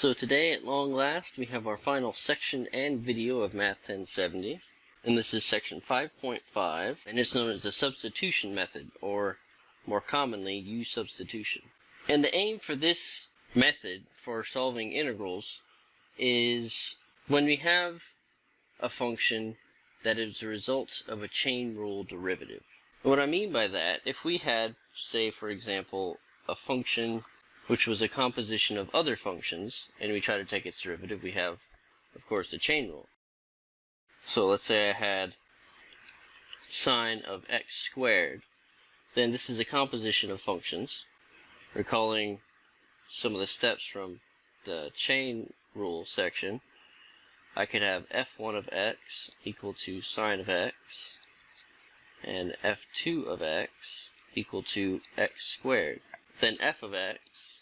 So today, at long last, we have our final section and video of Math 1070, and this is section 5.5, and it's known as the substitution method, or more commonly, U-substitution. And the aim for this method for solving integrals is when we have a function that is the result of a chain rule derivative. And what I mean by that, if we had, say, for example, a function which was a composition of other functions, and we try to take its derivative, we have, of course, the chain rule. So let's say I had sine of x squared. Then this is a composition of functions. Recalling some of the steps from the chain rule section, I could have f1 of x equal to sine of x, and f2 of x equal to x squared. Then f of x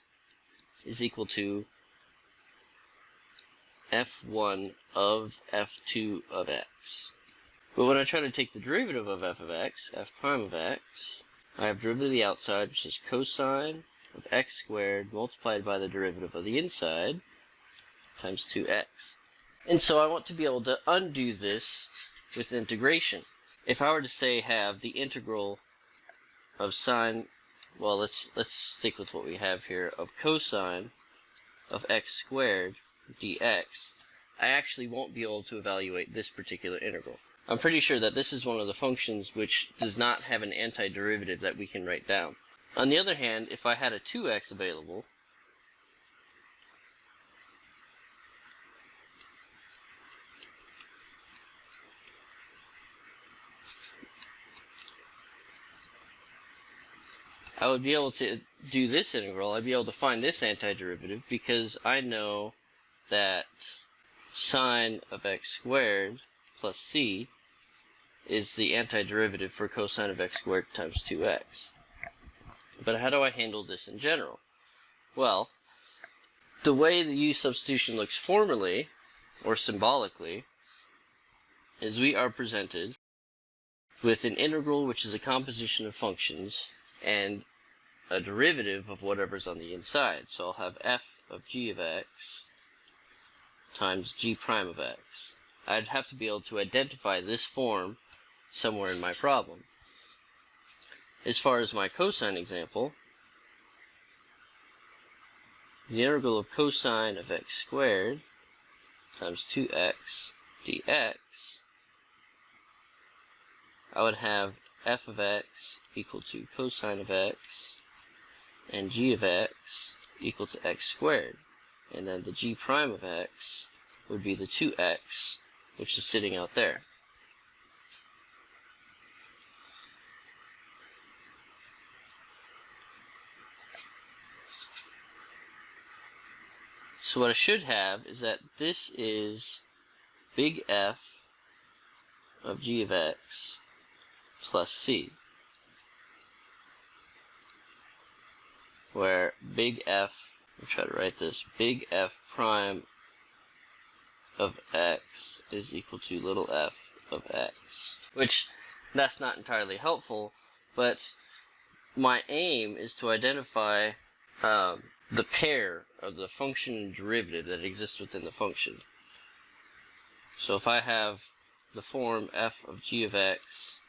is equal to f1 of f2 of x. But when I try to take the derivative of f of x, f prime of x, I have derivative of the outside, which is cosine of x squared multiplied by the derivative of the inside times 2x. And so I want to be able to undo this with integration. If I were to say have the integral of sine, well, let's stick with what we have here, of cosine of x squared dx, I actually won't be able to evaluate this particular integral. I'm pretty sure that this is one of the functions which does not have an antiderivative that we can write down. On the other hand, if I had a 2x available, I would be able to do this integral. I'd be able to find this antiderivative because I know that sine of x squared plus c is the antiderivative for cosine of x squared times 2x. But how do I handle this in general? Well, the way the U substitution looks formally, or symbolically, is we are presented with an integral which is a composition of functions and a derivative of whatever's on the inside. So I'll have f of g of x times g prime of x. I'd have to be able to identify this form somewhere in my problem. As far as my cosine example, the integral of cosine of x squared times 2x dx, I would have f of x equal to cosine of x and g of x equal to x squared. And then the g prime of x would be the 2x, which is sitting out there. So what I should have is that this is big F of g of x plus c, where big F, I'll try to write this, big F prime of x is equal to little f of x, which that's not entirely helpful, but my aim is to identify the pair of the function and derivative that exists within the function. So if I have the form f of g of x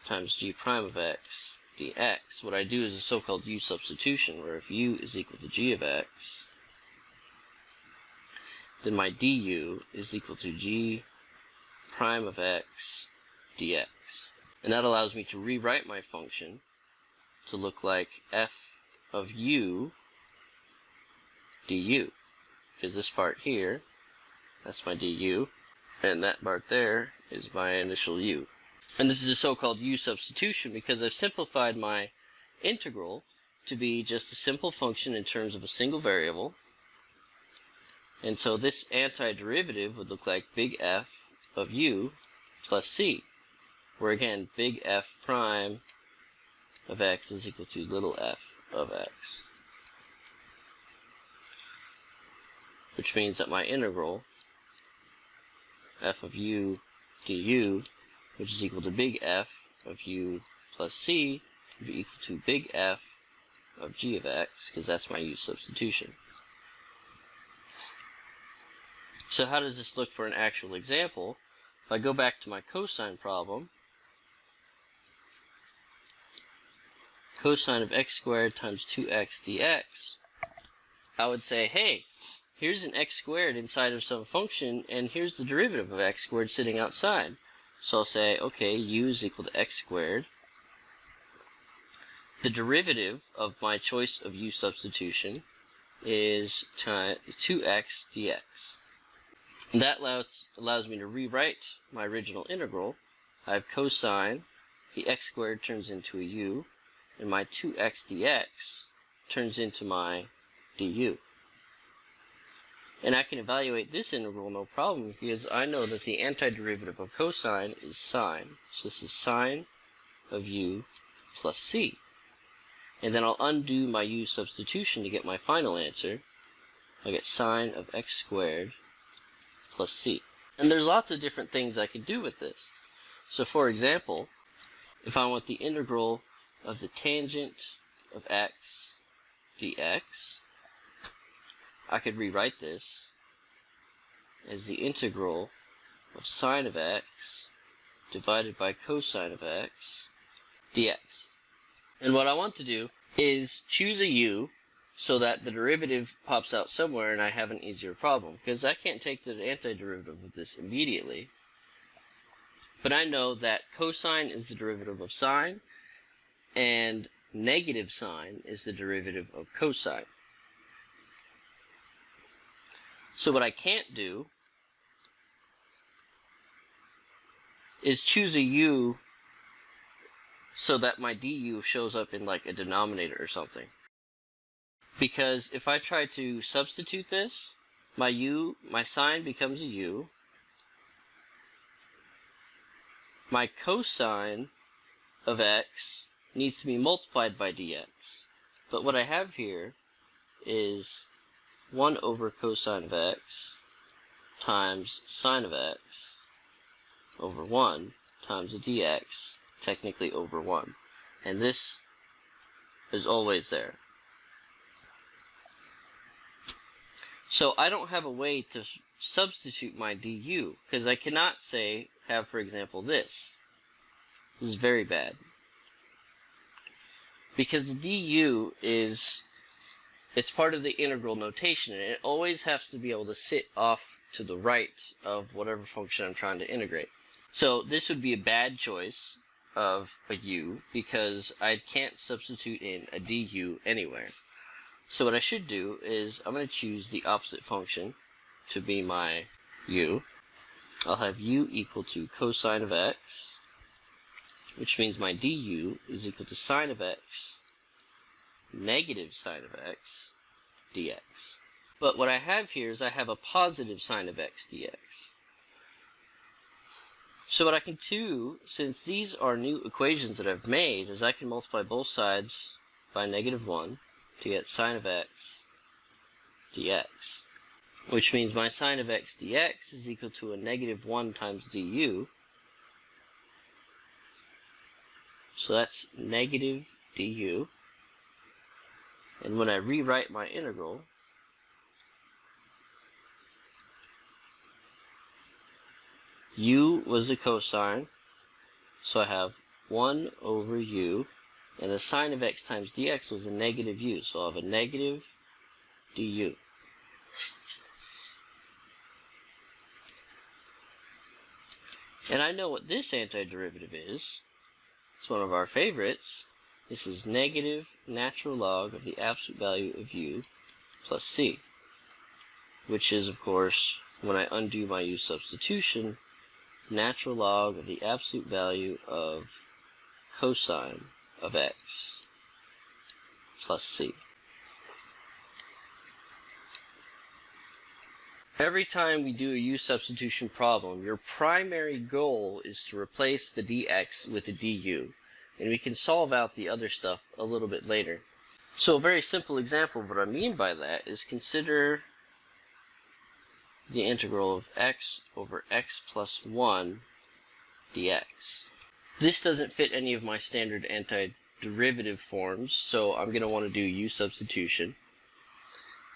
times g prime of x dx, what I do is a so-called U substitution, where if u is equal to g of x, then my du is equal to g prime of x dx. And that allows me to rewrite my function to look like f of u du, because this part here, that's my du, and that part there is my initial u. And this is a so-called U substitution because I've simplified my integral to be just a simple function in terms of a single variable. And so this antiderivative would look like big F of u plus c, where again big F prime of x is equal to little f of x. Which means that my integral f of u du, which is equal to big F of u plus c, would be equal to big F of g of x, because that's my U substitution. So how does this look for an actual example? If I go back to my cosine problem, cosine of x squared times 2x dx, I would say, hey, here's an x squared inside of some function, and here's the derivative of x squared sitting outside. So I'll say, okay, u is equal to x squared. The derivative of my choice of u substitution is 2x dx. And that allows me to rewrite my original integral. I have cosine, the x squared turns into a u, and my 2x dx turns into my du. And I can evaluate this integral no problem, because I know that the antiderivative of cosine is sine. So this is sine of u plus c. And then I'll undo my u substitution to get my final answer. I'll get sine of x squared plus c. And there's lots of different things I could do with this. So for example, if I want the integral of the tangent of x dx, I could rewrite this as the integral of sine of x divided by cosine of x dx. And what I want to do is choose a u so that the derivative pops out somewhere and I have an easier problem, because I can't take the antiderivative of this immediately. But I know that cosine is the derivative of sine, and negative sine is the derivative of cosine. So what I can't do is choose a u so that my du shows up in like a denominator or something. Because if I try to substitute this, my sine becomes a u. My cosine of x needs to be multiplied by dx. But what I have here is 1 over cosine of x times sine of x over 1 times the dx, technically over 1. And this is always there. So I don't have a way to substitute my du, because I cannot have, for example, this. This is very bad. Because the du it's part of the integral notation, and it always has to be able to sit off to the right of whatever function I'm trying to integrate. So this would be a bad choice of a u, because I can't substitute in a du anywhere. So what I should do is I'm going to choose the opposite function to be my u. I'll have u equal to cosine of x, which means my du is equal to sine of x negative sine of x dx. But what I have here is I have a positive sine of x dx. So what I can do, since these are new equations that I've made, is I can multiply both sides by -1 to get sine of x dx, which means my sine of x dx is equal to a -1 times du. So that's negative du. And when I rewrite my integral, u was the cosine, so I have 1 over u, and the sine of x times dx was a negative u, so I'll have a negative du. And I know what this antiderivative is. It's one of our favorites. This is negative natural log of the absolute value of u plus c, which is, of course, when I undo my u substitution, natural log of the absolute value of cosine of x plus c. Every time we do a u substitution problem, your primary goal is to replace the dx with the du, and we can solve out the other stuff a little bit later. So a very simple example of what I mean by that is consider the integral of x over x plus 1 dx. This doesn't fit any of my standard antiderivative forms, so I'm going to want to do u substitution.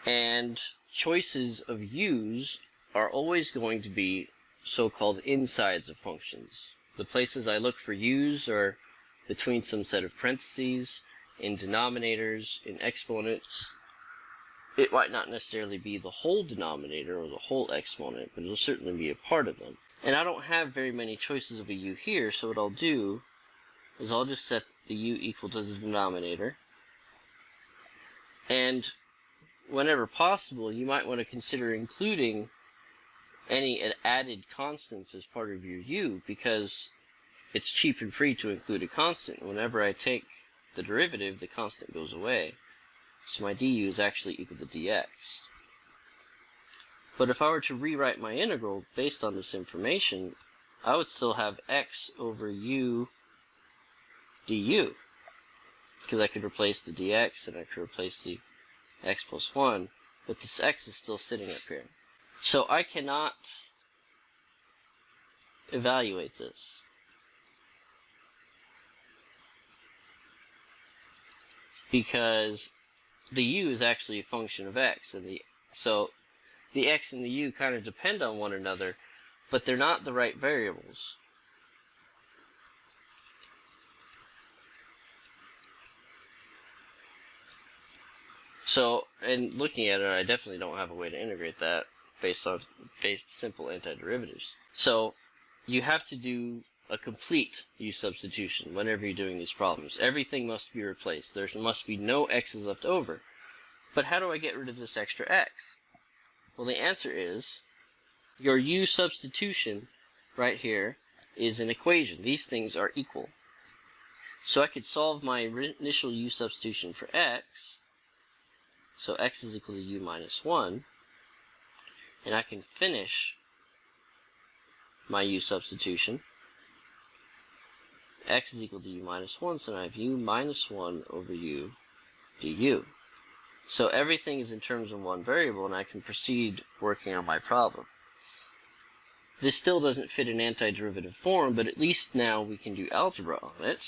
And choices of u's are always going to be so-called insides of functions. The places I look for u's are between some set of parentheses, in denominators, in exponents. It might not necessarily be the whole denominator or the whole exponent, but it'll certainly be a part of them. And I don't have very many choices of a u here, so what I'll do is I'll just set the u equal to the denominator. And whenever possible, you might want to consider including any added constants as part of your u, because it's cheap and free to include a constant. Whenever I take the derivative, the constant goes away. So my du is actually equal to dx. But if I were to rewrite my integral based on this information, I would still have x over u du, because I could replace the dx and I could replace the x plus 1, but this x is still sitting up here. So I cannot evaluate this. Because the u is actually a function of x, and so the x and the u kind of depend on one another, but they're not the right variables. So, in looking at it, I definitely don't have a way to integrate that based on simple antiderivatives. So, you have to do a complete u substitution whenever you're doing these problems. Everything must be replaced. There must be no x's left over. But how do I get rid of this extra x? Well, the answer is your u substitution right here is an equation. These things are equal. So I could solve my initial u substitution for x. So x is equal to u minus 1. And I can finish my u substitution. X is equal to u minus 1, so now I have u minus 1 over u du. So everything is in terms of one variable, and I can proceed working on my problem. This still doesn't fit in antiderivative form, but at least now we can do algebra on it.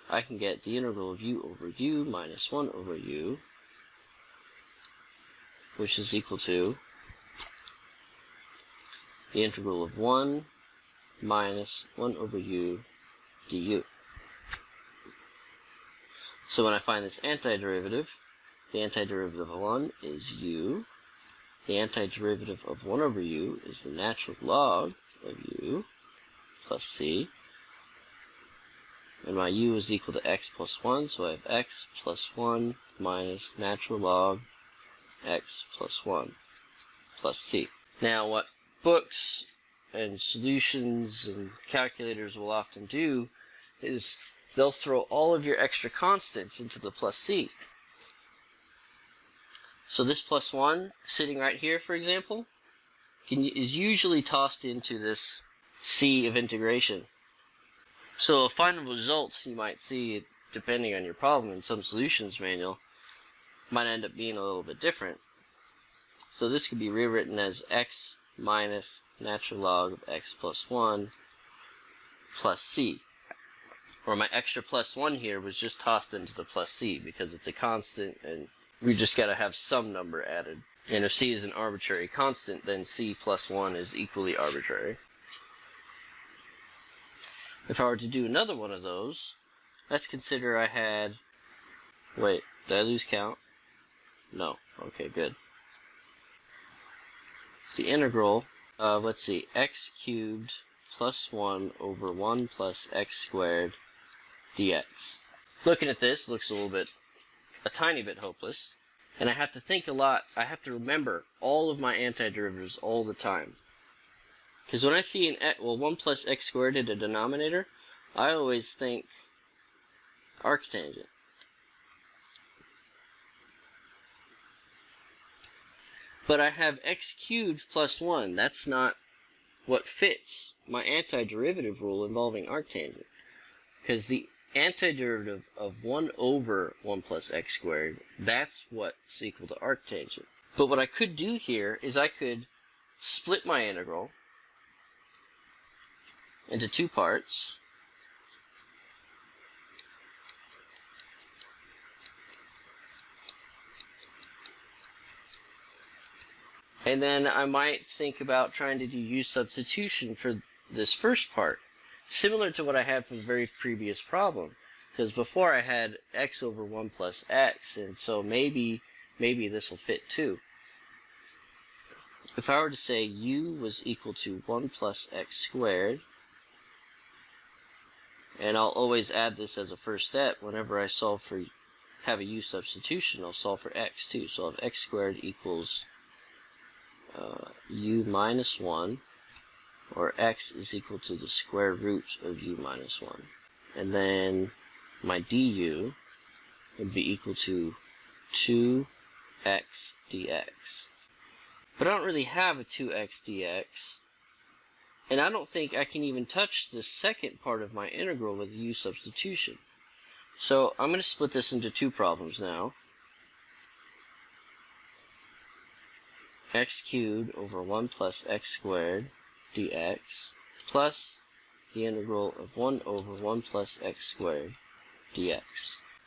I can get the integral of u over u minus 1 over u, which is equal to the integral of 1 minus 1 over u du. So when I find this antiderivative, the antiderivative of 1 is u. The antiderivative of 1 over u is the natural log of u plus c. And my u is equal to x plus 1, so I have x plus 1 minus natural log x plus 1 plus c. Now what books and solutions and calculators will often do is they'll throw all of your extra constants into the plus c. So this plus 1 sitting right here, for example, is usually tossed into this c of integration. So a final result you might see, depending on your problem in some solutions manual, might end up being a little bit different. So this could be rewritten as x minus natural log of x plus 1 plus c. Or my extra plus 1 here was just tossed into the plus c because it's a constant and we just got to have some number added. And if c is an arbitrary constant, then c plus 1 is equally arbitrary. If I were to do another one of those, let's consider I had... Wait, did I lose count? No. Okay, good. The integral of, let's see, x cubed plus 1 over 1 plus x squared dx. Looking at this looks a tiny bit hopeless, and I have to think a lot. I have to remember all of my antiderivatives all the time. Because when I see 1 plus x squared in a denominator, I always think arctangent. But I have x cubed plus 1. That's not what fits my antiderivative rule involving arctangent. Because the antiderivative of 1 over 1 plus x squared, that's what's equal to arctangent. But what I could do here is I could split my integral into two parts. And then I might think about trying to do u substitution for this first part, similar to what I had for the very previous problem. Because before I had x over 1 plus x, and so maybe this will fit too. If I were to say u was equal to 1 plus x squared, and I'll always add this as a first step whenever I have a u substitution, I'll solve for x too. So I'll have x squared equals u minus 1, or x is equal to the square root of u minus 1. And then my du would be equal to 2x dx. But I don't really have a 2x dx, and I don't think I can even touch the second part of my integral with u substitution. So I'm going to split this into two problems now. X cubed over 1 plus x squared dx plus the integral of 1 over 1 plus x squared dx.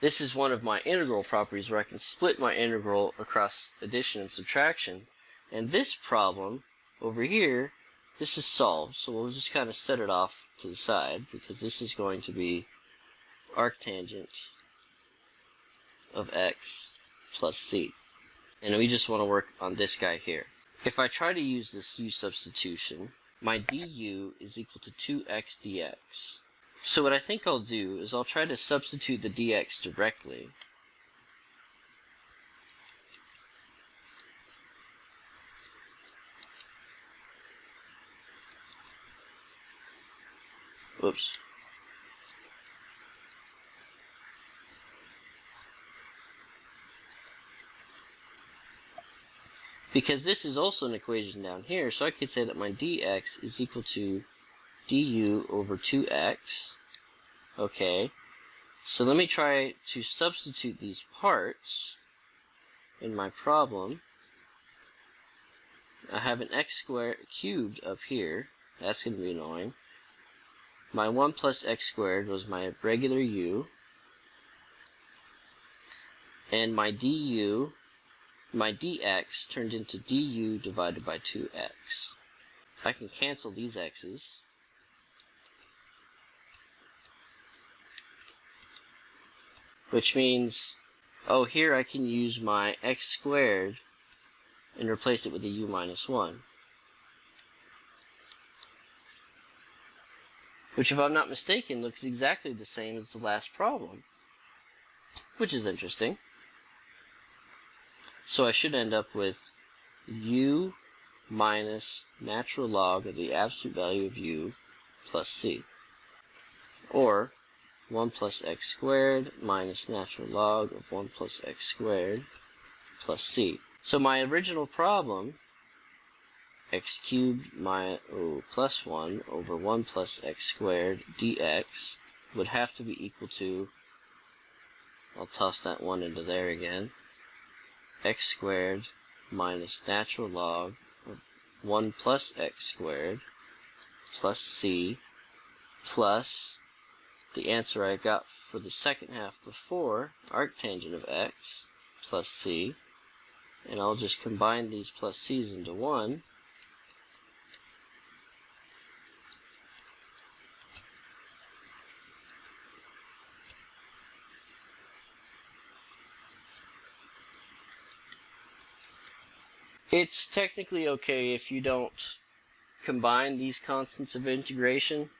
This is one of my integral properties where I can split my integral across addition and subtraction. And this problem over here, this is solved, so we'll just kind of set it off to the side because this is going to be arctangent of x plus c. And we just want to work on this guy here. If I try to use this u substitution, my du is equal to 2x dx. So what I think I'll do is I'll try to substitute the dx directly. Oops. Because this is also an equation down here, so I could say that my dx is equal to du over 2x. Okay, so let me try to substitute these parts in my problem. I have an x squared cubed up here. That's going to be annoying. My 1 plus x squared was my regular u. And my dx turned into du divided by 2x. I can cancel these x's. Which means, oh, here I can use my x squared and replace it with a u minus 1. Which, if I'm not mistaken, looks exactly the same as the last problem. Which is interesting. So I should end up with u minus natural log of the absolute value of u plus c. Or 1 plus x squared minus natural log of 1 plus x squared plus c. So my original problem, x cubed plus 1 over 1 plus x squared dx, would have to be equal to, I'll toss that 1 into there again, x squared minus natural log of 1 plus x squared plus c plus the answer I got for the second half before, arctangent of x plus c, and I'll just combine these plus c's into 1. It's technically okay if you don't combine these constants of integration.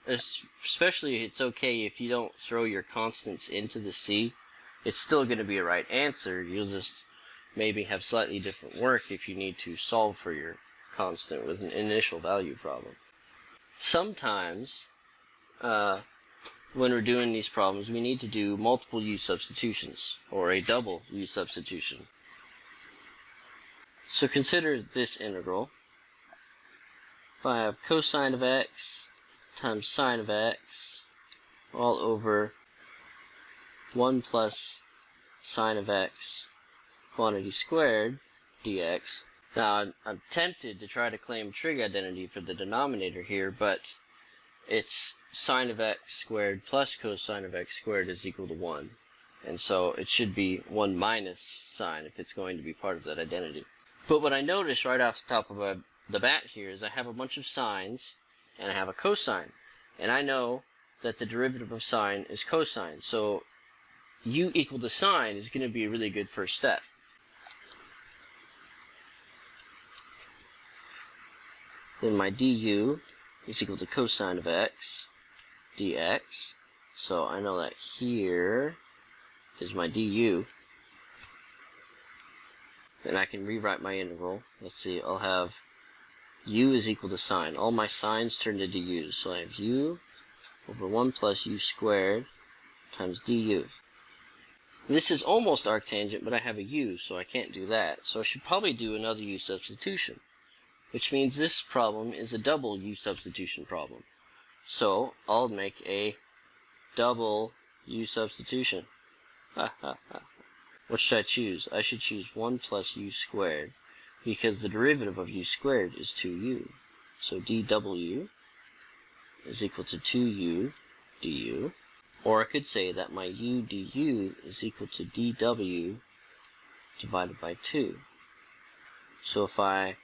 Especially it's okay if you don't throw your constants into the c. It's still going to be a right answer. You'll just maybe have slightly different work if you need to solve for your constant with an initial value problem. Sometimes, when we're doing these problems, we need to do multiple u substitutions, or a double u substitution. So consider this integral. If I have cosine of x times sine of x all over 1 plus sine of x quantity squared dx. Now I'm tempted to try to claim trig identity for the denominator here, but it's sine of x squared plus cosine of x squared is equal to 1. And so it should be 1 minus sine if it's going to be part of that identity. But what I notice right off the top of the bat here is I have a bunch of sines, and I have a cosine. And I know that the derivative of sine is cosine. So u equal to sine is going to be a really good first step. Then my du is equal to cosine of x dx. So I know that here is my du. And I can rewrite my integral. Let's see, I'll have u is equal to sine. All my sines turned into u's. So I have u over 1 plus u squared times du. This is almost arctangent, but I have a u, so I can't do that. So I should probably do another u substitution, which means this problem is a double u substitution problem. So I'll make a double u substitution. What should I choose? I should choose 1 plus u squared, because the derivative of u squared is 2u. So dw is equal to 2u du. Or I could say that my u du is equal to dw divided by 2. So if I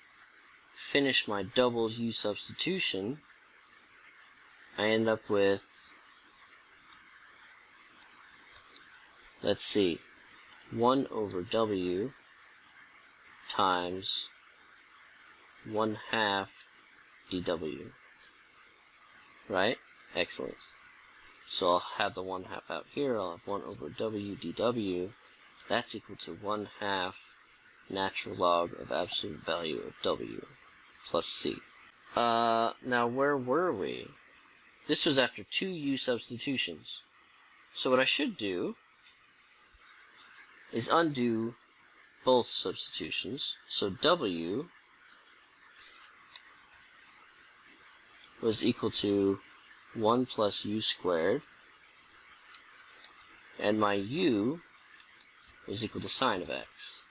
finish my double u substitution, I end up with, let's see, 1 over w times 1/2 dw. Right? Excellent. So I'll have the 1/2 out here. I'll have 1 over w dw. That's equal to 1/2 natural log of absolute value of w plus c. Now where were we? This was after 2 u substitutions. So what I should do is undo both substitutions. So w was equal to 1 plus u squared, and my u was equal to sine of x.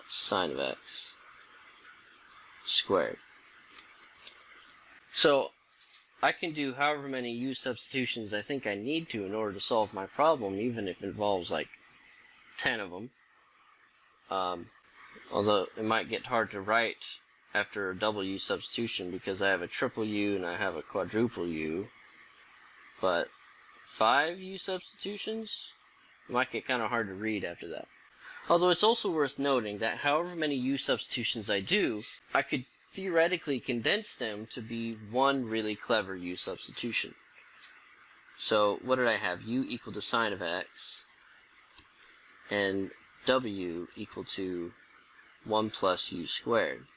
Sine of x squared. So I can do however many u substitutions I think I need to in order to solve my problem, even if it involves like 10 of them. Although it might get hard to write after a double u substitution because I have a triple u and I have a quadruple u. But 5 u substitutions, it might get kind of hard to read after that. Although it's also worth noting that however many u substitutions I do, I could theoretically condense them to be one really clever u substitution. So what did I have? U equal to sine of x, and w equal to 1 plus u squared.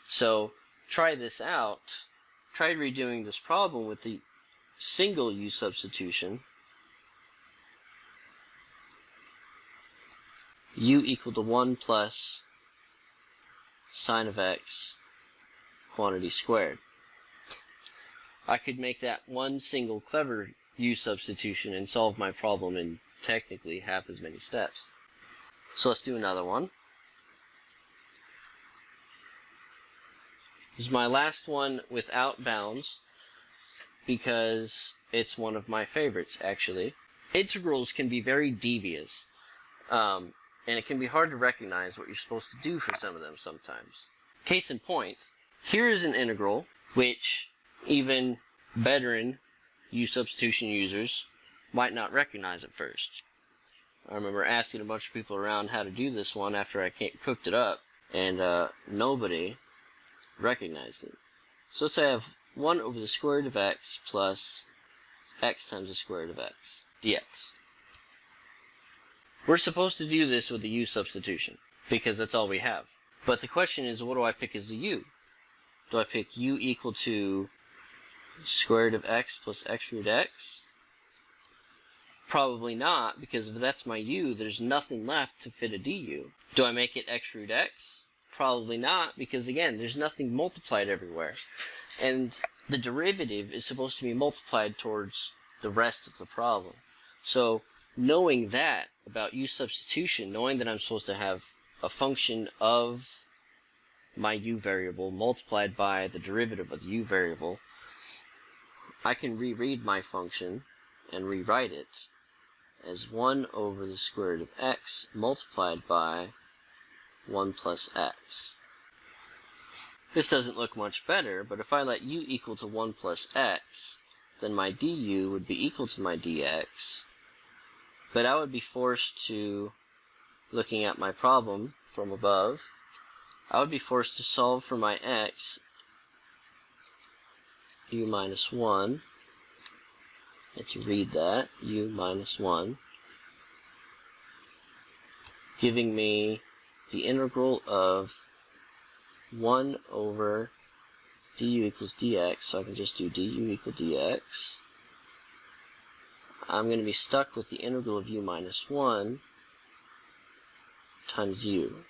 So try this out. Try redoing this problem with the single u substitution. U equal to 1 plus sine of x quantity squared. I could make that one single clever u substitution and solve my problem in technically half as many steps. So let's do another one. This is my last one without bounds because it's one of my favorites, actually. Integrals can be very devious, and it can be hard to recognize what you're supposed to do for some of them sometimes. Case in point, here is an integral which even veteran u substitution users might not recognize at first. I remember asking a bunch of people around how to do this one after I cooked it up, and nobody recognized it. So let's say I have 1 over the square root of x plus x times the square root of x dx. We're supposed to do this with a u substitution because that's all we have. But the question is, what do I pick as the u? Do I pick u equal to square root of x plus x root x? Probably not, because if that's my u, there's nothing left to fit a du. Do I make it x root x? Probably not, because again, there's nothing multiplied everywhere. And the derivative is supposed to be multiplied towards the rest of the problem. So knowing that about u substitution, knowing that I'm supposed to have a function of my u variable multiplied by the derivative of the u variable, I can reread my function and rewrite it as 1 over the square root of x multiplied by 1 plus x. This doesn't look much better, but if I let u equal to 1 plus x, then my du would be equal to my dx, but I would be forced to, looking at my problem from above, I would be forced to solve for my x, u minus 1, and to read that, u minus 1, giving me the integral of 1 over du equals dx, so I can just do du equal dx. I'm going to be stuck with the integral of u minus 1 times u.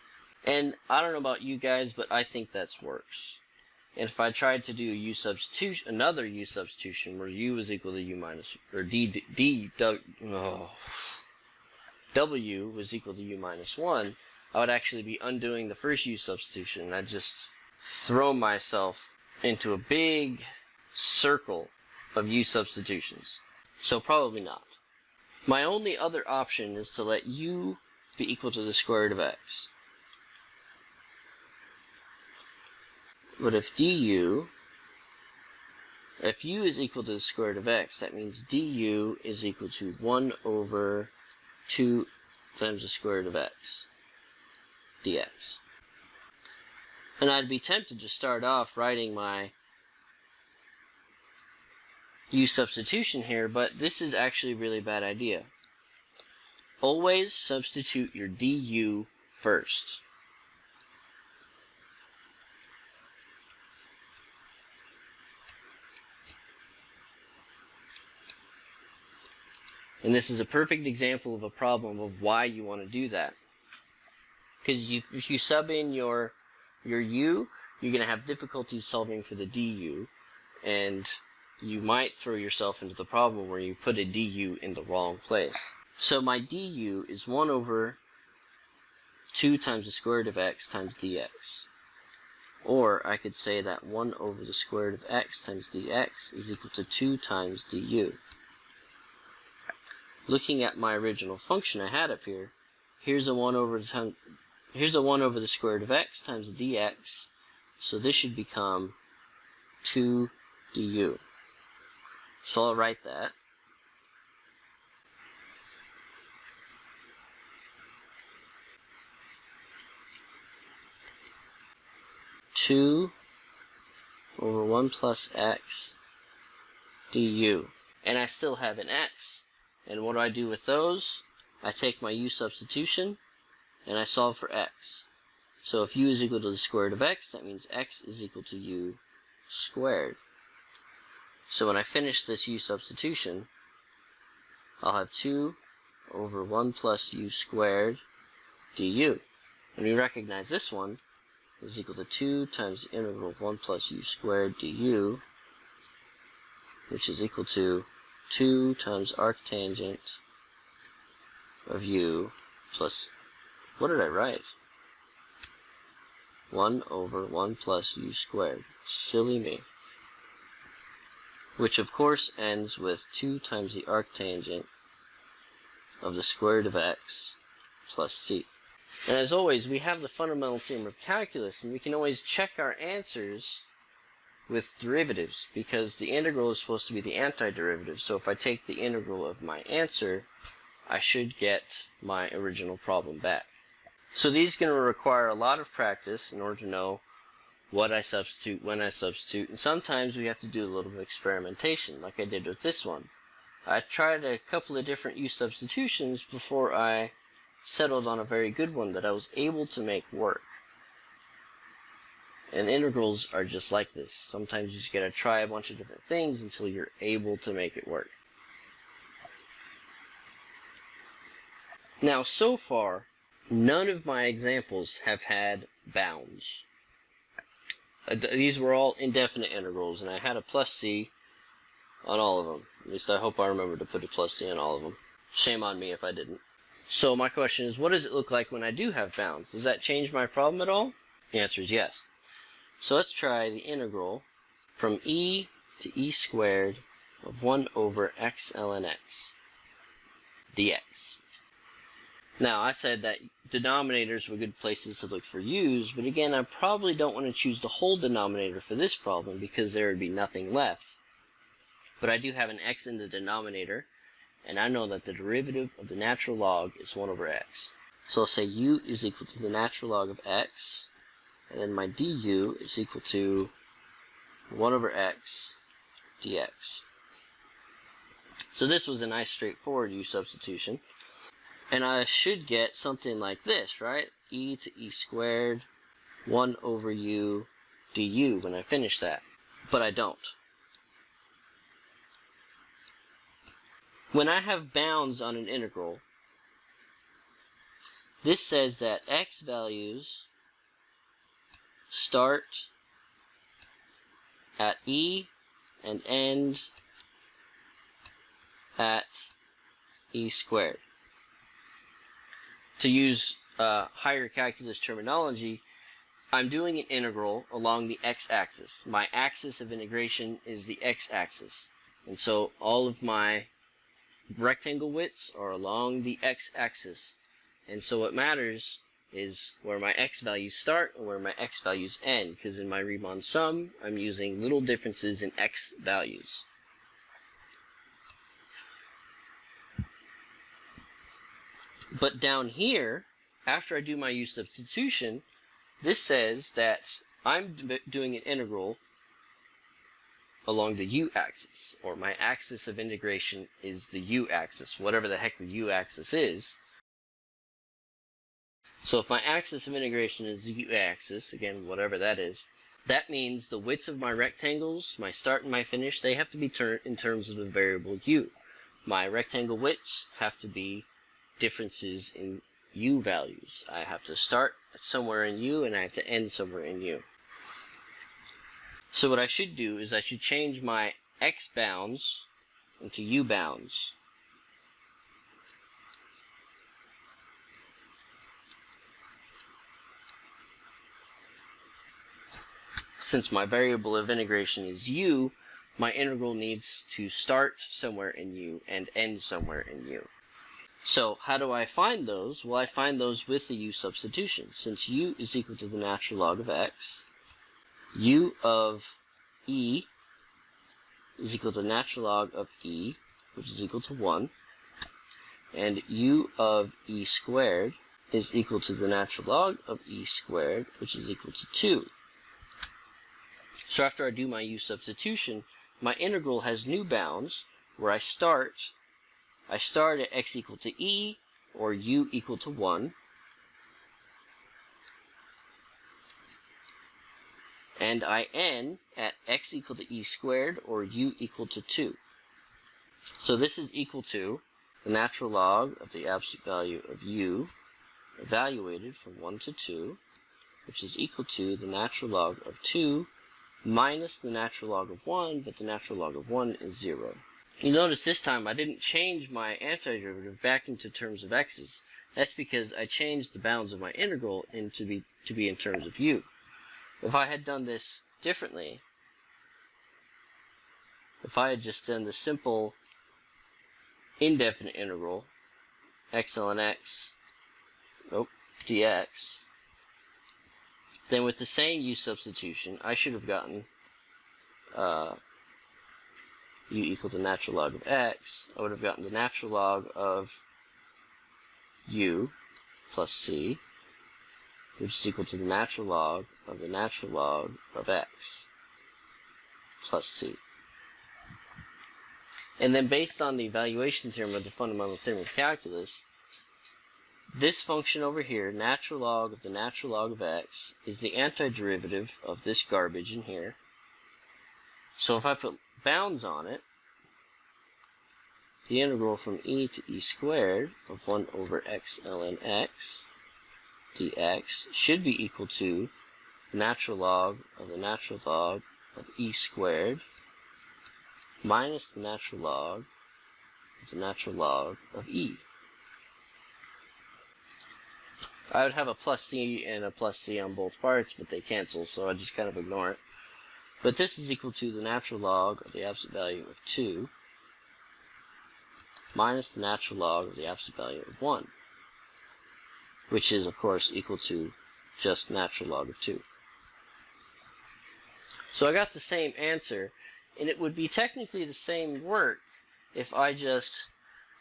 And I don't know about you guys, but I think that's worse. And if I tried to do u substitution, another u substitution where u is equal to u minus, or w was equal to u minus 1, I would actually be undoing the first u substitution, and I'd just throw myself into a big circle of u substitutions. So probably not. My only other option is to let u be equal to the square root of x. But if u is equal to the square root of x, that means du is equal to 1 over 2 times the square root of x dx. And I'd be tempted to start off writing my u substitution here, but this is actually a really bad idea. Always substitute your du first. And this is a perfect example of a problem of why you want to do that. Because if you sub in your u, you're going to have difficulty solving for the du, and you might throw yourself into the problem where you put a du in the wrong place. So my du is 1 over 2 times the square root of x times dx. Or I could say that 1 over the square root of x times dx is equal to 2 times du. Looking at my original function I had up here, here's a 1 over the square root of x times dx, so this should become 2 du. So I'll write that. Two over 1 plus x du. And I still have an x. And what do I do with those? I take my u substitution and I solve for x. So if u is equal to the square root of x, that means x is equal to u squared. So when I finish this u substitution, I'll have 2 over 1 plus u squared du. And we recognize this one is equal to 2 times the integral of 1 plus u squared du, which is equal to 2 times arctangent of u plus, what did I write? 1 over 1 plus u squared. Silly me. Which of course ends with 2 times the arctangent of the square root of x plus c. And as always, we have the fundamental theorem of calculus, and we can always check our answers with derivatives, because the integral is supposed to be the antiderivative. So if I take the integral of my answer, I should get my original problem back. So these are going to require a lot of practice in order to know what I substitute, when I substitute, and sometimes we have to do a little bit of experimentation, like I did with this one. I tried a couple of different u substitutions before I settled on a very good one that I was able to make work. And integrals are just like this. Sometimes you just gotta try a bunch of different things until you're able to make it work. Now, so far, none of my examples have had bounds. These were all indefinite integrals, and I had a plus c on all of them. At least I hope I remember to put a plus c on all of them. Shame on me if I didn't. So my question is, what does it look like when I do have bounds? Does that change my problem at all? The answer is yes. So let's try the integral from e to e squared of 1 over x ln x. dx. Now, I said that denominators were good places to look for u's, but again, I probably don't want to choose the whole denominator for this problem because there would be nothing left. But I do have an x in the denominator, and I know that the derivative of the natural log is 1 over x. So I'll say u is equal to the natural log of x, and then my du is equal to 1 over x dx. So this was a nice straightforward u substitution. And I should get something like this, right? E to e squared 1 over u du when I finish that. But I don't. When I have bounds on an integral, this says that x values start at e and end at e squared. To use higher calculus terminology, I'm doing an integral along the x-axis. My axis of integration is the x-axis. And so all of my rectangle widths are along the x-axis. And so what matters is where my x values start and where my x values end, because in my Riemann sum, I'm using little differences in x values. But down here, after I do my u substitution, this says that I'm doing an integral along the u-axis, or my axis of integration is the u-axis, whatever the heck the u-axis is. So if my axis of integration is the u-axis, again, whatever that is, that means the widths of my rectangles, my start and my finish, they have to be in terms of the variable u. My rectangle widths have to be differences in u values. I have to start somewhere in u and I have to end somewhere in u. So what I should do is I should change my x bounds into u bounds. Since my variable of integration is u, my integral needs to start somewhere in u and end somewhere in u. So how do I find those? Well, I find those with the u substitution. Since u is equal to the natural log of x, u of e is equal to the natural log of e, which is equal to 1, and u of e squared is equal to the natural log of e squared, which is equal to 2. So after I do my u substitution, my integral has new bounds where I start at x equal to e, or u equal to 1, and I end at x equal to e squared, or u equal to 2. So this is equal to the natural log of the absolute value of u, evaluated from 1 to 2, which is equal to the natural log of 2 minus the natural log of 1, but the natural log of 1 is 0. You notice this time I didn't change my antiderivative back into terms of x's. That's because I changed the bounds of my integral to be in terms of u. If I had done this differently, if I had just done the simple indefinite integral, x ln x, dx, then with the same u substitution, I should have gotten u equal to the natural log of x. I would have gotten the natural log of u plus c, which is equal to the natural log of the natural log of x plus c. And then based on the evaluation theorem of the fundamental theorem of calculus, this function over here, natural log of the natural log of x, is the antiderivative of this garbage in here. So if I put bounds on it, the integral from e to e squared of 1 over x ln x dx should be equal to the natural log of the natural log of e squared minus the natural log of the natural log of e. I would have a plus c and a plus c on both parts, but they cancel, so I just kind of ignore it. But this is equal to the natural log of the absolute value of 2 minus the natural log of the absolute value of 1, which is, of course, equal to just natural log of 2. So I got the same answer, and it would be technically the same work if I just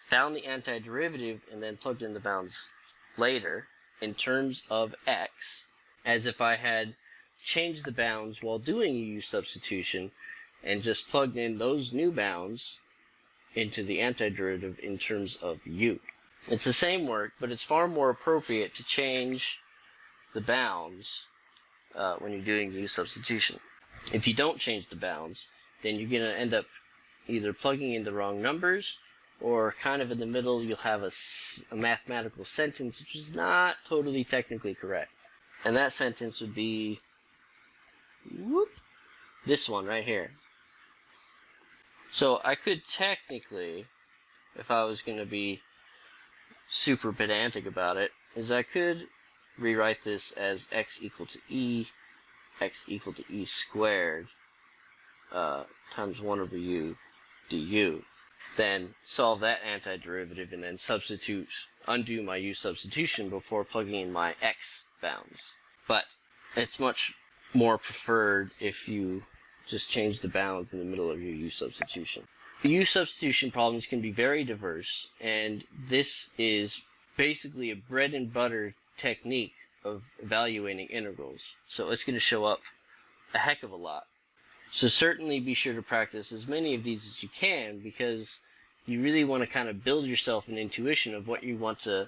found the antiderivative and then plugged in the bounds later in terms of x, as if I had changed the bounds while doing a u substitution and just plugged in those new bounds into the antiderivative in terms of u. It's the same work, but it's far more appropriate to change the bounds when you're doing u substitution. If you don't change the bounds, then you're going to end up either plugging in the wrong numbers, or kind of in the middle you'll have a mathematical sentence which is not totally technically correct. And that sentence would be this one right here. So I could technically, if I was going to be super pedantic about it, is I could rewrite this as x equal to e squared times 1 over u du. Then solve that antiderivative and then undo my u substitution before plugging in my x bounds. But it's much more preferred if you just change the bounds in the middle of your u substitution. U substitution problems can be very diverse, and this is basically a bread and butter technique of evaluating integrals. So it's going to show up a heck of a lot. So certainly be sure to practice as many of these as you can, because you really want to kind of build yourself an intuition of what you want to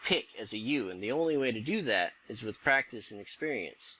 pick as a u, and the only way to do that is with practice and experience.